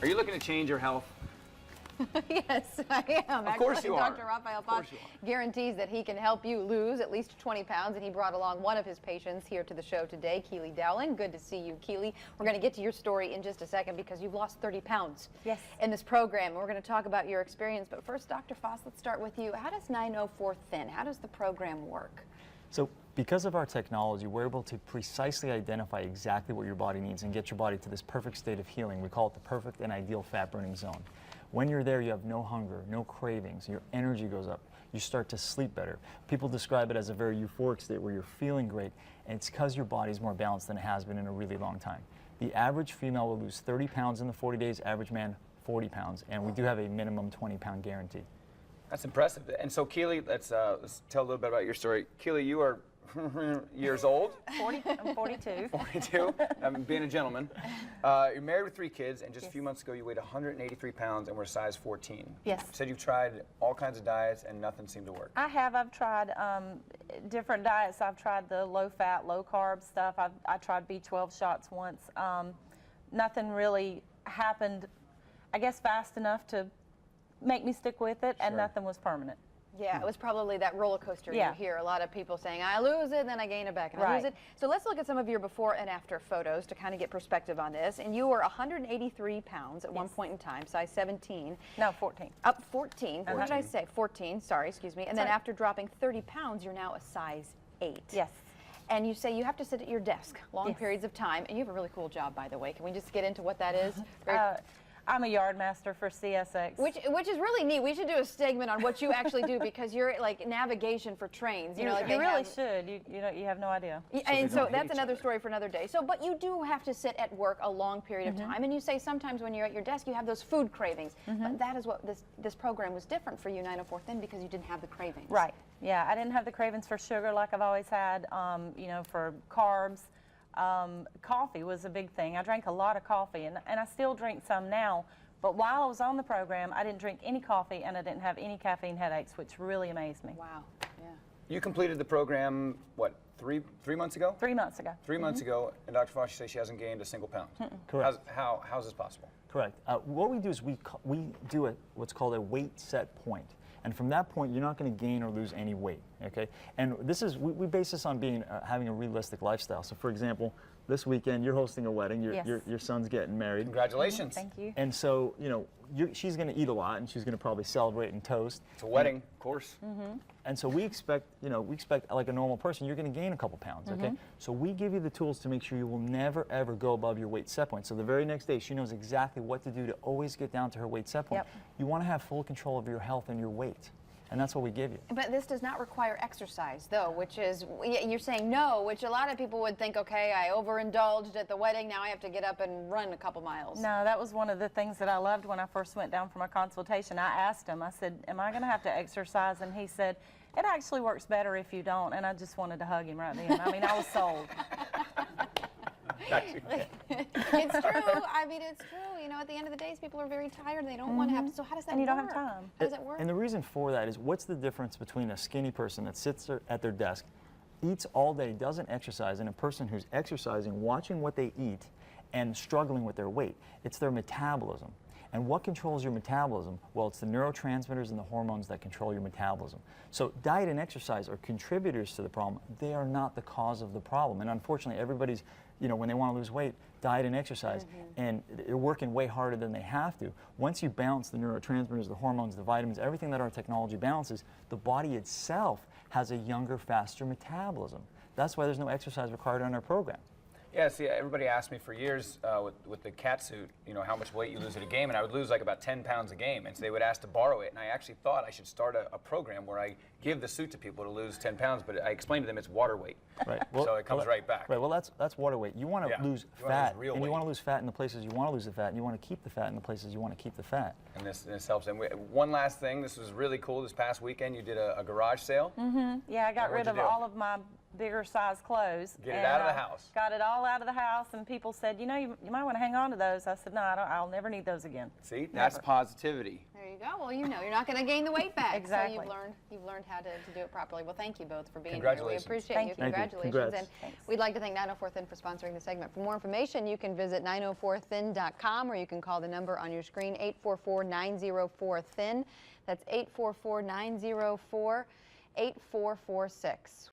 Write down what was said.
Are you looking to change your health? Yes, I am. Of course you are. Dr. Rafael Foss guarantees that he can help you lose at least 20 pounds, and he brought along one of his patients here to the show today, Keely D. Good to see you, Keely. We're going to get to your story in just a second because you've lost 30 pounds in this program. We're going to talk about your experience, but first, Dr. Foss, let's start with you. How does 904 Thin? How does the program work? So because of our technology, we're able to precisely identify exactly what your body needs and get your body to this perfect state of healing. We call it the perfect and ideal fat burning zone. When you're there, you have no hunger, no cravings, your energy goes up, you start to sleep better. People describe it as a very euphoric state where you're feeling great, and it's because your body's more balanced than it has been in a really long time. The average female will lose 30 pounds in the 40 days, average man 40 pounds, and we do have a minimum 20-pound guarantee. That's impressive. And so, Keely, let's tell a little bit about your story. Keely, you are years old. 40. I'm 42. 42. Being a gentleman. You're married with 3 kids, and just a few months ago you weighed 183 pounds and were size 14. Yes. You said you've tried all kinds of diets and nothing seemed to work. I have. I've tried different diets. I've tried the low-fat, low-carb stuff. I tried B12 shots once. Nothing really happened, I guess, fast enough to make me stick with it, and nothing was permanent. Yeah, it was probably that roller coaster you hear. A lot of people saying, I lose it, then I gain it back, and I lose it. So let's look at some of your before and after photos to kind of get perspective on this. And you were 183 pounds at one point in time, size 17. No, 14. Up 14. What did I say? 14, sorry, excuse me. And then after dropping 30 pounds, you're now a size 8. Yes. And you say you have to sit at your desk long periods of time. And you have a really cool job, by the way. Can we just get into what that is? I'm a yard master for CSX. Which is really neat. We should do a segment on what you actually do because you're like navigation for trains. You know, like you really should. You know, you have no idea. And so that's another story for another day. So, but you do have to sit at work a long period of time. And you say sometimes when you're at your desk, you have those food cravings. But that is what this program was different for you, 904 Thin, because you didn't have the cravings. Right. Yeah, I didn't have the cravings for sugar like I've always had. You know, for carbs. Coffee was a big thing. I drank a lot of coffee, and I still drink some now. But while I was on the program, I didn't drink any coffee, and I didn't have any caffeine headaches, which really amazed me. Wow. Yeah. You completed the program, what, three months ago? 3 months ago. 3 months ago, and Dr. Foss, you say she hasn't gained a single pound. Correct. How's this possible? Correct. What we do is we do what's called a weight set point. And from that point, you're not going to gain or lose any weight, okay? And this is, we base this on being, having a realistic lifestyle. So for example, this weekend, you're hosting a wedding, your son's getting married. Congratulations. Thank you. And so, you know, she's going to eat a lot, and she's going to probably celebrate and toast. It's a wedding, of course. And so we expect, you know, like a normal person, you're going to gain a couple pounds, okay? So we give you the tools to make sure you will never, ever go above your weight set point. So the very next day, she knows exactly what to do to always get down to her weight set point. You want to have full control of your health and your weight. And that's what we give you. But this does not require exercise, though, which is, you're saying no, which a lot of people would think, okay, I overindulged at the wedding, now I have to get up and run a couple miles. No, that was one of the things that I loved when I first went down for my consultation. I asked him, I said, am I going to have to exercise? And he said, it actually works better if you don't. And I just wanted to hug him right then. I mean, I was sold. It's true. I mean, it's true. You know, at the end of the day, people are very tired. They don't want to have to. So how does that work? And you don't have time. How does it work? And the reason for that is, what's the difference between a skinny person that sits at their desk, eats all day, doesn't exercise, and a person who's exercising, watching what they eat, and struggling with their weight? It's their metabolism. And what controls your metabolism? Well, it's the neurotransmitters and the hormones that control your metabolism. So diet and exercise are contributors to the problem. They are not the cause of the problem. And unfortunately, everybody's, you know, when they want to lose weight, diet and exercise, and they're working way harder than they have to. Once you balance the neurotransmitters, the hormones, the vitamins, everything that our technology balances, the body itself has a younger, faster metabolism. That's why there's no exercise required on our program. Yeah, see, everybody asked me for years with the cat suit, you know, how much weight you lose at a game, and I would lose like about 10 pounds a game, and so they would ask to borrow it, and I actually thought I should start a program where I give the suit to people to lose 10 pounds, but I explained to them it's water weight. Right. Well, so it comes right back. Right, well, that's water weight. You want to lose fat, and you want to lose fat in the places you want to lose the fat, and you want to keep the fat in the places you want to keep the fat. And this helps. And one last thing, this was really cool. This past weekend, you did a garage sale. Yeah, I got rid of all of my bigger size clothes. Get it out of the And, house. Got it all out of the house, and people said, you know, you might want to hang on to those. I said, no, I'll never need those again. See, that's Never. positivity. There you go. Well, you know, you're not going to gain the weight back. Exactly. So you've learned how to do it properly. Well, thank you both for being here. Congratulations. We appreciate Thank you. you. Thank you. Congratulations. Congrats. And we'd like to thank 904 Thin for sponsoring the segment. For more information, you can visit 904thin.com or you can call the number on your screen, 844-904-THIN. That's 844-904-8446.